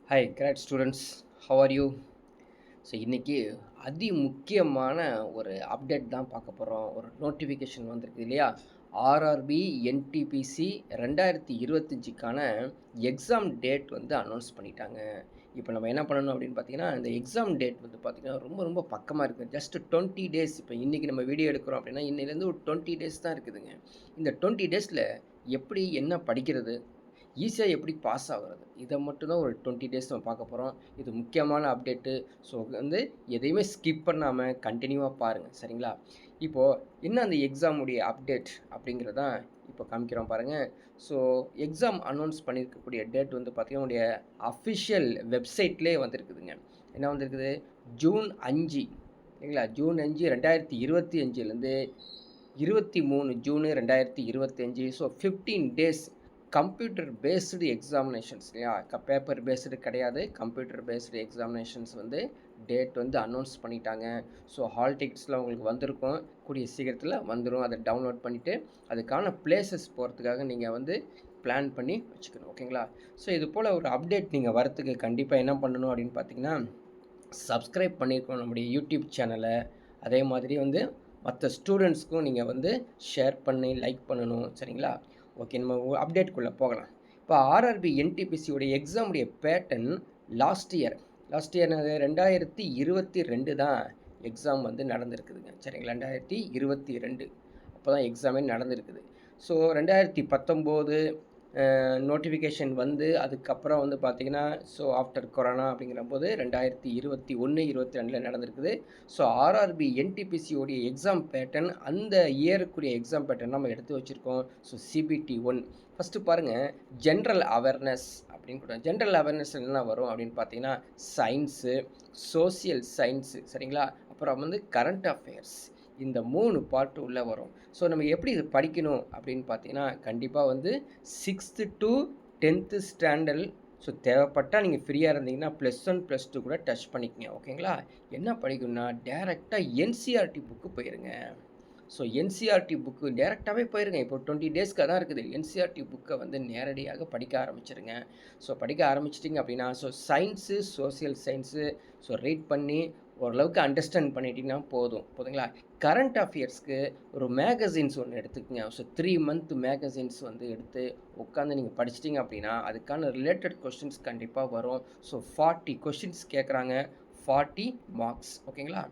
Hi great students, how are you? So இன்றைக்கி முக்கியமான ஒரு அப்டேட் தான் பார்க்க போகிறோம். ஒரு நோட்டிஃபிகேஷன் வந்திருக்கு இல்லையா? ஆர்ஆர்பி என்டிபிசி 2025க்கான எக்ஸாம் டேட் வந்து அனௌன்ஸ் பண்ணிட்டாங்க. இப்போ நம்ம என்ன பண்ணணும் அப்படின்னு பார்த்தீங்கன்னா, இந்த எக்ஸாம் டேட் வந்து பார்த்திங்கன்னா ரொம்ப ரொம்ப பக்கமாக இருக்குது. Just 20 days. இப்போ இன்றைக்கி நம்ம வீடியோ எடுக்கிறோம் அப்படின்னா இன்னிலேருந்து ஒரு 20 டேஸ் தான் இருக்குதுங்க. இந்த 20 டேஸில் எப்படி என்ன படிக்கிறது, ஈஸியாக எப்படி பாஸ் ஆகுறது, இதை மட்டும்தான் ஒரு 20 டேஸ் நம்ம பார்க்க போகிறோம். இது முக்கியமான அப்டேட்டு. ஸோ வந்து எதையுமே ஸ்கிப் பண்ணாமல் கண்டினியூவாக பாருங்கள், சரிங்களா? இப்போது என்ன அந்த எக்ஸாமுடைய அப்டேட் அப்படிங்கிறதான் இப்போ காமிக்கிறோம் பாருங்கள். ஸோ எக்ஸாம் அனௌன்ஸ் பண்ணியிருக்கக்கூடிய டேட் வந்து பார்த்திங்கன்னா உடைய அஃபிஷியல் வெப்சைட்லேயே வந்திருக்குதுங்க. என்ன வந்திருக்குது? ஜூன் 5, இல்லைங்களா? June 5 2025லேருந்து 23 June 2025. So 15 days computer based examinations இல்லையா? பேப்பர் பேஸ்டு கிடையாது, கம்ப்யூட்டர் பேஸ்டு எக்ஸாமினேஷன்ஸ் வந்து டேட் வந்து அனௌன்ஸ் பண்ணிட்டாங்க. ஸோ ஹால் டிக்கெட்ஸ்லாம் உங்களுக்கு வந்திருக்கும், கூடிய சீக்கிரத்தில் வந்துடும். அதை டவுன்லோட் பண்ணிவிட்டு அதுக்கான பிளேசஸ் போகிறதுக்காக நீங்கள் வந்து பிளான் பண்ணி வச்சுக்கணும், ஓகேங்களா? ஸோ இது போல் ஒரு அப்டேட் நீங்கள் வரத்துக்கு கண்டிப்பாக என்ன பண்ணணும் அப்படின்னு பார்த்தீங்கன்னா, சப்ஸ்கிரைப் பண்ணியிருக்கணும் நம்முடைய யூடியூப் சேனலை. அதே மாதிரி வந்து மற்ற ஸ்டூடெண்ட்ஸ்க்கும் நீங்கள் வந்து ஷேர் பண்ணி லைக் பண்ணணும், சரிங்களா? ஓகே, நம்ம அப்டேட்குள்ளே போகலாம். இப்போ ஆர்ஆர்பி என்டிபிசியோடைய எக்ஸாமுடைய பேட்டர்ன் லாஸ்ட் இயர் 2022 தான் எக்ஸாம் வந்து நடந்திருக்குதுங்க, சரிங்களா? 2022 அப்போ தான் எக்ஸாமே நடந்திருக்குது. ஸோ 2019 நோட்டிஃபிகேஷன் வந்து அதுக்கப்புறம் வந்து பார்த்திங்கன்னா, ஸோ ஆஃப்டர் கொரோனா அப்படிங்கிற போது 2021, 22 நடந்திருக்குது. ஸோ ஆர்ஆர்பி என்டிபிசியோடைய எக்ஸாம் பேட்டர்ன், அந்த இயருக்குரிய எக்ஸாம் பேட்டர்ன் நம்ம எடுத்து வச்சுருக்கோம். ஸோ சிபிடி 1 ஃபஸ்ட்டு பாருங்கள். ஜென்ரல் அவேர்னஸ் அப்படின்னு கூட, ஜென்ரல் அவேர்னஸ் என்ன வரும் அப்படின்னு பார்த்தீங்கன்னா, சயின்ஸு, சோசியல் சயின்ஸு, சரிங்களா? அப்புறம் வந்து கரண்ட் அஃபேர்ஸ், இந்த 3 பார்ட்டு உள்ளே வரும். ஸோ நம்ம எப்படி இது படிக்கணும் அப்படின்னு பார்த்தீங்கன்னா, கண்டிப்பாக வந்து 6th to 10th standard. So தேவைப்பட்டால் நீங்கள் ஃப்ரீயாக இருந்தீங்கன்னா +1 +2 கூட டச் பண்ணிக்கங்க, ஓகேங்களா? என்ன படிக்கணும்னா டேரெக்டாக என்சிஆர்டி புக்கு போயிருங்க. ஸோ என்சிஆர்டி புக்கு டேரெக்டாகவே போயிருங்க. இப்போ 20 டேஸ்க்கு தான் இருக்குது. என்சிஆர்டி புக்கை வந்து நேரடியாக படிக்க ஆரம்பிச்சிருங்க. ஸோ படிக்க ஆரம்பிச்சிட்டிங்க அப்படின்னா, so science, social science, so read பண்ணி ஓரளவுக்கு அண்டர்ஸ்டாண்ட் பண்ணிட்டீங்கன்னா போதுங்களா? கரண்ட் அஃபேர்ஸ்க்கு ஒரு மேகசின்ஸ் ஒன்று எடுத்துக்கங்க. ஸோ 3 மந்த் மேகசின்ஸ் வந்து எடுத்து உட்காந்து நீங்கள் படிச்சிட்டிங்க அப்படின்னா அதுக்கான ரிலேட்டட் கொஷின்ஸ் கண்டிப்பாக வரும். ஸோ 40 கொஷின்ஸ் கேட்குறாங்க, 40 மார்க்ஸ், ஓகேங்களா?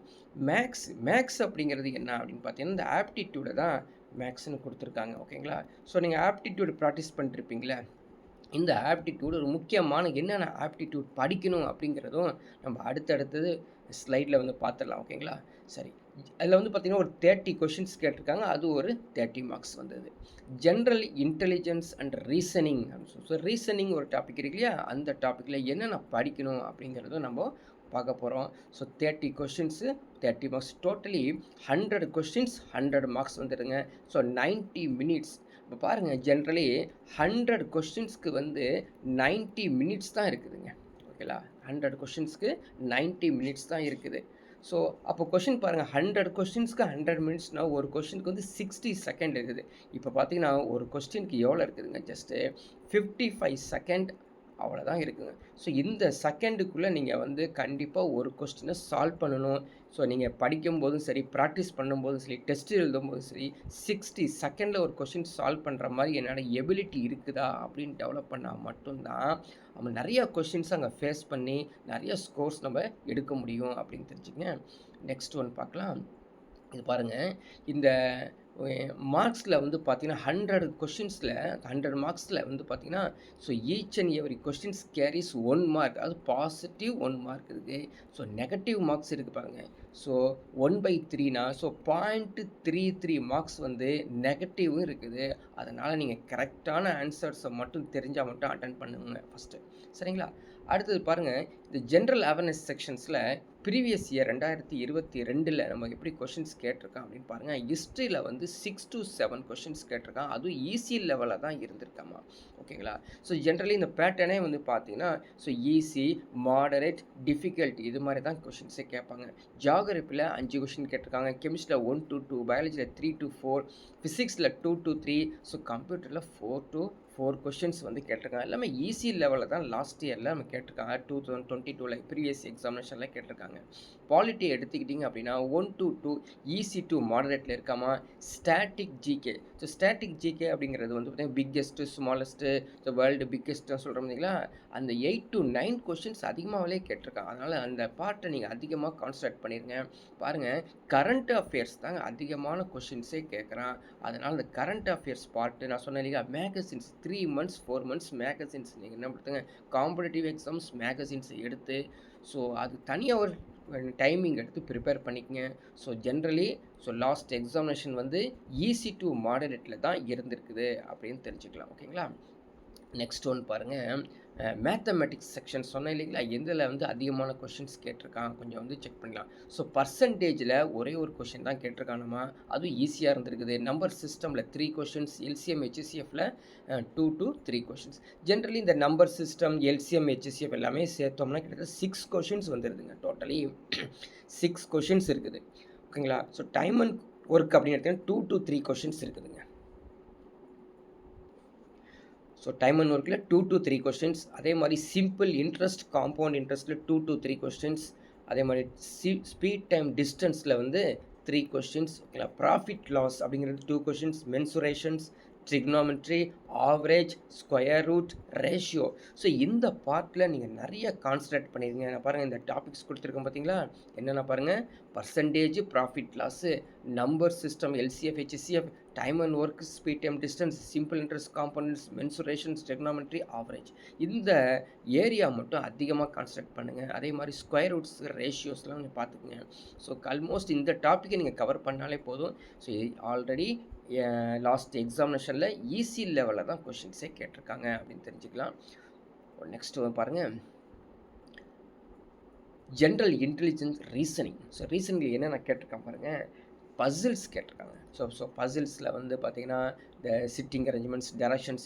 மேக்ஸ் அப்படிங்கிறது என்ன அப்படின்னு பார்த்தீங்கன்னா, இந்த ஆப்டிடியூடை தான் மேக்ஸ்ன்னு கொடுத்துருக்காங்க, ஓகேங்களா? ஸோ நீங்கள் ஆப்டிடியூடு ப்ராக்டிஸ் பண்ணிருப்பீங்களே, இந்த ஆப்டிடியூடு ஒரு முக்கியமான என்னென்ன ஆப்டிடியூட் படிக்கணும் அப்படிங்கிறதும் நம்ம அடுத்தடுத்தது ஸ்லைடில் வந்து பார்த்துடலாம், ஓகேங்களா? சரி, அதில் வந்து பார்த்திங்கன்னா ஒரு 30 கொஷின்ஸ் கேட்டிருக்காங்க. அது ஒரு 30 மார்க்ஸ் வந்தது. General intelligence and reasoning, so reasoning ஒரு டாபிக் இருக்கு இல்லையா? அந்த டாப்பிக்கில் என்னென்ன படிக்கணும் அப்படிங்கிறதும் நம்ம பார்க்க போகிறோம். So 30 questions 30 marks, totally 100 questions 100 marks வந்துடுங்க. So 90 minutes. இப்போ பாருங்கள், ஜென்ரலி 100 கொஷின்ஸ்க்கு வந்து 90 மினிட்ஸ் தான் இருக்குதுங்க, ஓகேங்களா? 100 கொஷின்ஸ்க்கு 90 மினிட்ஸ் தான் இருக்குது. ஸோ அப்போ கொஷின் பாருங்கள், 100 கொஷின்ஸ்க்கு 100 மினிட்ஸ்னால் ஒரு கொஷினுக்கு வந்து 60 செகண்ட் இருக்குது. இப்போ பார்த்தீங்கன்னா ஒரு கொஸ்டினுக்கு எவ்வளோ இருக்குதுங்க? ஜஸ்ட்டு 55 செகண்ட், அவ்வளோதான் இருக்குங்க. ஸோ இந்த செகண்டுக்குள்ளே நீங்கள் வந்து கண்டிப்பாக ஒரு கொஸ்டினை சால்வ் பண்ணணும். ஸோ நீங்கள் படிக்கும்போதும் சரி, ப்ராக்டிஸ் பண்ணும்போதும் சரி, டெஸ்ட் எழுதும்போதும் சரி, 60 செகண்டில் ஒரு கொஸ்டின் சால்வ் பண்ணுற மாதிரி என்னோட எபிலிட்டி இருக்குதா அப்படின்னு டெவலப் பண்ணால் மட்டும்தான் நம்ம நிறையா கொஷின்ஸ் அங்கே ஃபேஸ் பண்ணி நிறைய ஸ்கோர்ஸ் நம்ம எடுக்க முடியும் அப்படின்னு தெரிஞ்சுக்கங்க. நெக்ஸ்ட் ஒன் பார்க்கலாம். இது பாருங்கள், இந்த மார்க்ஸில் வந்து பார்த்திங்கன்னா 100 கொஷின்ஸில் 100 மார்க்ஸில் வந்து பார்த்திங்கன்னா, so each and every questions carries 1 mark. அது பாசிட்டிவ் 1 மார்க் இருக்குது. ஸோ நெகட்டிவ் மார்க்ஸ் இருக்குது பாருங்கள். ஸோ 1/3னா ஸோ 0.33 மார்க்ஸ் வந்து நெகட்டிவும் இருக்குது. அதனால் நீங்கள் கரெக்டான ஆன்சர்ஸை மட்டும் தெரிஞ்சால் மட்டும் அட்டன் பண்ணுங்க ஃபஸ்ட்டு, சரிங்களா? அடுத்தது பாருங்கள், இந்த ஜென்ரல் அவேர்னஸ் செக்ஷன்ஸில் ப்ரீவியஸ் இயர் 2022 நம்ம எப்படி கொஷின்ஸ் கேட்டிருக்கான் அப்படின்னு பாருங்கள். ஹிஸ்ட்ரியில் வந்து 6 to 7 கொஷின்ஸ் கேட்டிருக்கான். அதுவும் ஈஸி லெவலில் தான் இருந்திருக்காமா, ஓகேங்களா? ஸோ ஜென்ரலி இந்த பேட்டர்னே வந்து பார்த்தீங்கன்னா, ஸோ ஈஸி, மாடரேட், டிஃபிகல்ட், இது மாதிரி தான் கொஷின்ஸே கேட்பாங்க. ஜியாகிரபியில் 5 கொஷின் கேட்டிருக்காங்க, கெமிஸ்ட்ரியில் 1 to 2, பயாலஜியில் 3 to 4, ஃபிசிக்ஸில் 2 to 3, ஸோ கம்ப்யூட்டரில் 4 to 4 கொஸ்டின்ஸ் வந்து கேட்டிருக்காங்க. எல்லாமே ஈஸி லெவலில் தான் லாஸ்ட் இயரில் நம்ம கேட்டிருக்காங்க. 2022ல் ப்ரீவியஸ் எக்ஸாமினேஷனில் கேட்டிருக்காங்க. பாலிட்டி எடுத்துக்கிட்டிங்க அப்படின்னா 1 to 2 ஈஸி டு மாடரேட்டில் இருக்காமா. Static GK. So static GK அப்படிங்கிறது வந்து பார்த்தீங்கன்னா பிக்கெஸ்ட்டு ஸ்மாலஸ்ட்டு வேர்ல்டு பிக்கெஸ்ட்டு சொல்கிறோம் இல்லைங்களா, அந்த 8 to 9 கொஸ்டின்ஸ் அதிகமாகவே கேட்டிருக்காங்க. அதனால் அந்த பார்ட்டை நீங்கள் அதிகமாக கான்சன்ட்ரேட் பண்ணிடுங்க. பாருங்கள், கரண்ட் அஃபேர்ஸ் தாங்க அதிகமான கொஸ்டின்ஸே கேட்குறான். அதனால் அந்த கரண்ட் அஃபேர்ஸ் பார்ட்டு நான் சொன்னேன் இல்லையா, மேகசின்ஸ் 3 months 4 months மேகசின்ஸ் நீங்கள் என்ன பண்ணுங்க, காம்படிட்டிவ் எக்ஸாம்ஸ் மேகசின்ஸ் எடுத்து ஸோ அது தனியாக ஒரு டைமிங் எடுத்து ப்ரிப்பேர் பண்ணிக்கங்க. ஸோ ஜென்ரலி லாஸ்ட் எக்ஸாமினேஷன் வந்து ஈஸி டு மாடரேட்டில் தான் இருந்திருக்குது அப்படின்னு தெரிஞ்சுக்கலாம். ஓகேங்களா. நெக்ஸ்ட் ஒன் பாருங்கள், மேத்தமெட்டிக்ஸ் செக்ஷன் சொன்னேன் இல்லைங்களா, எதில் வந்து அதிகமான கொஷின்ஸ் கேட்டிருக்கான் கொஞ்சம் வந்து செக் பண்ணலாம். ஸோ பர்சன்டேஜில் ஒரே ஒரு கொஷின் தான் கேட்டிருக்கானுமா, அதுவும் ஈஸியாக இருந்திருக்குது. நம்பர் சிஸ்டமில் 3 கொஷின்ஸ், எல்சிஎம் ஹெச்சிஎஃப்பில் 2 to 3 கொஷின்ஸ். ஜென்ரலி இந்த நம்பர் சிஸ்டம் எல்சிஎம் ஹெச்சிஎஃப் எல்லாமே சேர்த்தோம்னா கிட்டத்தட்ட 6 கொஷின்ஸ் வந்துடுதுங்க. டோட்டலி 6 கொஷின்ஸ் இருக்குது. ஓகேங்களா. ஸோ டைம் அண்ட் ஒர்க் அப்படின்னு எடுத்தீங்கன்னா 2 to 3 கொஷின்ஸ் இருக்குதுங்க. ஸோ டைம் அண்ட் ஒர்க்கில் 2 to 3 கொஸ்டின்ஸ். அதே மாதிரி சிம்பிள் இன்ட்ரெஸ்ட் காம்பவுண்ட் இன்ட்ரெஸ்ட்டில் 2 to 3 கொஸ்டின்ஸ். அதே மாதிரி ஸ்பீட் டைம் டிஸ்டன்ஸில் வந்து 3 கொஸ்டின்ஸ். ஓகேங்களா. ப்ராஃபிட் லாஸ் அப்படிங்கிறது 2 questions. Mensurations, trigonometry, average, square root, ratio. So இந்த பார்ட்டில் நீங்கள் நிறைய கான்சன்ட்ரேட் பண்ணிடுங்க. நான் பாருங்கள் இந்த டாபிக்ஸ் கொடுத்துருக்கேன் பார்த்தீங்களா, என்னென்ன பாருங்கள், percentage, profit loss, number system, LCF HCF, time and work, speed time distance, simple interest components, mensurations, trigonometry, average. இந்த ஏரியா மட்டும் அதிகமாக கான்சன்ட்ரேட் பண்ணுங்கள். அதே மாதிரி ஸ்கொயர் ரூட்ஸ், ரேஷியோஸ்லாம் நீங்கள் பார்த்துக்குங்க. ஸோ ஆல்மோஸ்ட் இந்த டாப்பிக்கை நீங்கள் கவர் பண்ணாலே போதும். ஸோ ஆல்ரெடி லாஸ்ட் எக்ஸாமினேஷனில் ஈஸி லெவலில் தான் கொஷின்ஸே கேட்டிருக்காங்க அப்படின்னு தெரிஞ்சுக்கலாம். நெக்ஸ்ட் பாருங்கள், ஜென்ரல் இன்டெலிஜென்ஸ் ரீசனிங். ஸோ ரீசனிங்கில் என்னென்ன கேட்டிருக்காங்க பாருங்கள், பசில்ஸ் கேட்டிருக்காங்க. ஸோ பசில்ஸில் வந்து பார்த்திங்கன்னா இந்த sitting arrangements, direction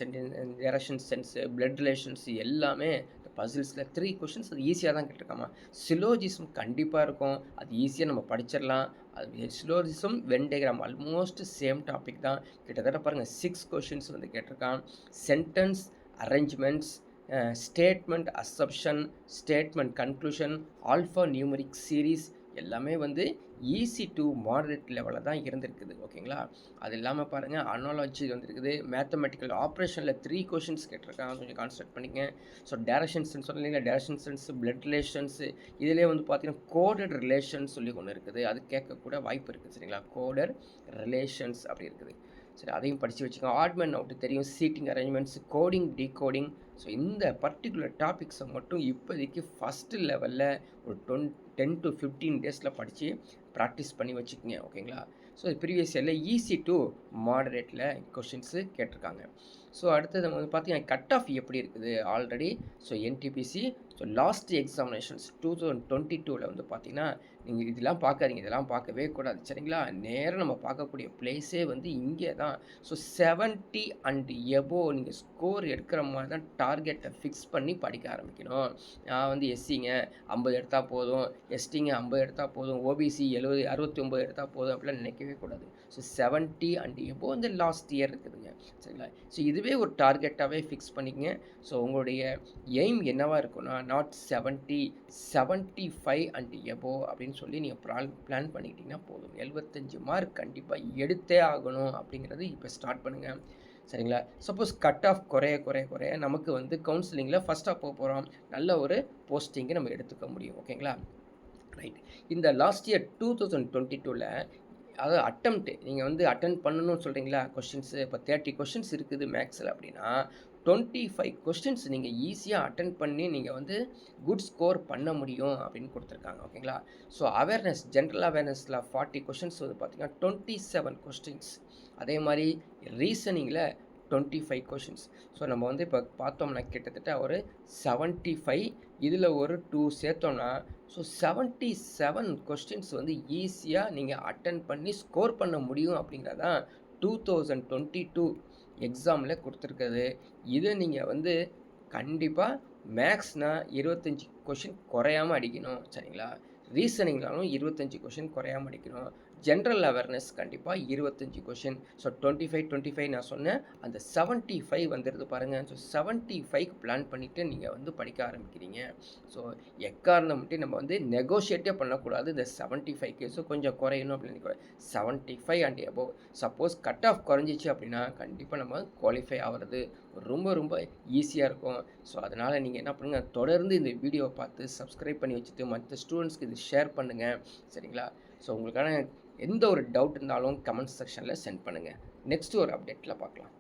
sense, blood relations எல்லாமே இந்த பசில்ஸில் 3 கொஷின்ஸ். அது ஈஸியாக தான் கேட்டிருக்காமா. சிலோஜிசம் கண்டிப்பாக இருக்கும், அது ஈஸியாக நம்ம படிச்சிடலாம். அது syllogism, Venn diagram almost same topic தான். கிட்டத்தட்ட பாருங்கள் 6 கொஷின்ஸ் வந்து கேட்டிருக்கான். Sentence arrangements, statement assumption, statement conclusion, alpha numeric series எல்லாமே வந்து ஈஸி டு மாடரேட் லெவலில் தான் இருந்திருக்குது. ஓகேங்களா. அது இல்லாமல் பாருங்கள், அனாலஜி வந்துருக்குது. மேத்தமெட்டிக்கல் ஆப்ரேஷனில் 3 கொஷின்ஸ் கேட்டிருக்காங்க, கொஞ்சம் கான்சன்ட்ரேட் பண்ணிங்க. ஸோ டேரக்ஷன் சென்ஸ் சொன்னீங்க, டேரக்ஷன் சென்ஸ், பிளட் ரிலேஷன்ஸு, இதிலே வந்து பார்த்தீங்கன்னா கோடட் ரிலேஷன்ஸ் சொல்லி ஒன்று இருக்குது, அது கேட்கக்கூட வாய்ப்பு இருக்குது. சரிங்களா. கோடட் ரிலேஷன்ஸ் அப்படி இருக்குது. சரி, அதையும் படித்து வச்சுக்கோங்க. ஆட்மன் அவுட்டு தெரியும், seating arrangements, coding, decoding. So இந்த பர்டிகுலர் டாபிக்ஸை மட்டும் இப்போதைக்கு ஃபஸ்ட்டு லெவலில் ஒரு 10 to 15 டேஸில் படித்து ப்ராக்டிஸ் பண்ணி வச்சுக்கோங்க. ஓகேங்களா. ஸோ ப்ரீவியஸ் இயரில் ஈஸி டு மாடரேட்டில் கொஷின்ஸு கேட்டிருக்காங்க. ஸோ அடுத்தது நம்ம வந்து பார்த்தீங்கன்னா கட் ஆஃப் எப்படி இருக்குது already. So NTPC last examinations 2022ல் வந்து பார்த்தீங்கன்னா நீங்கள் இதெல்லாம் பார்க்காதீங்க, இதெல்லாம் பார்க்கவே கூடாது. சரிங்களா. நேராக நம்ம பார்க்கக்கூடிய பிளேஸே வந்து இங்கே தான். ஸோ 70 and above நீங்கள் ஸ்கோர் எடுக்கிற மாதிரி தான் டார்கெட்டை ஃபிக்ஸ் பண்ணி படிக்க ஆரம்பிக்கணும். நான் வந்து எஸ்சிங்க 50 எடுத்தால் போதும், எஸ்டிங்க 50 எடுத்தால் போதும், ஓபிசி 69 எடுத்தால் போதும் அப்படிலாம் நினைக்கவே கூடாது. ஸோ 70 and above இந்த லாஸ்ட் இயர் இருக்குதுங்க. சரிங்களா. ஸோ இதுவே ஒரு டார்கெட்டாகவே ஃபிக்ஸ் பண்ணிக்கங்க. ஸோ உங்களுடைய எய்ம் என்னவாக இருக்குன்னா நாட் 70, 75 and above அப்படின்னு சொல்லி நீங்கள் பிளான் பண்ணிக்கிட்டிங்கன்னா போதும். 75 மார்க் கண்டிப்பாக எடுத்தே ஆகணும் அப்படிங்கிறது இப்போ ஸ்டார்ட் பண்ணுங்கள். சரிங்களா. சப்போஸ் கட் ஆஃப் குறைய நமக்கு வந்து கவுன்சிலிங்கில் ஃபஸ்ட்டாக போகிறோம், நல்ல ஒரு போஸ்டிங்கை நம்ம எடுத்துக்க முடியும். ஓகேங்களா. ரைட். இந்த லாஸ்ட் இயர் 2022ல் அதாவது அட்டம்ப்ட் நீங்கள் வந்து அட்டென்ட் பண்ணணும்னு சொல்கிறீங்களா கொஷின்ஸு. இப்போ 30 கொஷின்ஸ் இருக்குது மேக்ஸில் அப்படின்னா 25 கொஸ்டின்ஸ் நீங்கள் ஈஸியாக அட்டென்ட் பண்ணி நீங்கள் வந்து குட் ஸ்கோர் பண்ண முடியும் அப்படின்னு கொடுத்துருக்காங்க. ஓகேங்களா. ஸோ அவேர்னஸ், ஜென்ரல் அவேர்னஸில் 40 கொஷின்ஸ் வந்து பார்த்திங்கன்னா 27 கொஸ்டின்ஸ். அதே மாதிரி ரீசனிங்கில் 25 கொஷின்ஸ். ஸோ நம்ம வந்து இப்போ பார்த்தோம்னா கிட்டத்தட்ட ஒரு 75, இதில் ஒரு 2 சேர்த்தோம்னா ஸோ 77 கொஸ்டின்ஸ் வந்து ஈஸியாக நீங்கள் அட்டென்ட் பண்ணி ஸ்கோர் பண்ண முடியும் அப்படிங்கிறதான் 2022 எக்ஸாமில் கொடுத்துருக்குது. இதை நீங்கள் வந்து கண்டிப்பாக மேக்ஸ்னால் 25 கொஷின் குறையாமல் அடிக்கணும். சரிங்களா. ரீசனிங்னாலும் 25 கொஷின் குறையாமல் அடிக்கணும். ஜென்ரல் அவேர்னஸ் கண்டிப்பாக 25 கொஷின். ஸோ 25 நான் சொன்னேன். அந்த 75 வந்துடுது பாருங்கள். ஸோ 75க்கு பிளான் பண்ணிவிட்டு நீங்கள் வந்து படிக்க ஆரம்பிக்கிறீங்க. ஸோ எக்காரணம் மட்டும் நம்ம வந்து நெகோஷியேட்டே பண்ணக்கூடாது. இந்த 75க்கு ஸோ கொஞ்சம் குறையணும் அப்படின்னு நினைக்கூடாது. 75 and above. Suppose cut off குறைஞ்சிச்சு அப்படின்னா கண்டிப்பாக நம்ம குவாலிஃபை ஆகிறது ரொம்ப ரொம்ப ஈஸியாக இருக்கும். ஸோ அதனால் நீங்கள் என்ன பண்ணுங்கள், தொடர்ந்து இந்த வீடியோவை பார்த்து சப்ஸ்கிரைப் பண்ணி வச்சுட்டு மற்ற ஸ்டூடெண்ட்ஸ்க்கு இது ஷேர் பண்ணுங்கள். சரிங்களா? ஸோ உங்களுக்கான எந்த ஒரு டவுட் இருந்தாலும் கமெண்ட் செக்ஷனில் சென்ட் பண்ணுங்கள். நெக்ஸ்ட்டு ஒரு அப்டேட்டில் பார்க்கலாம்.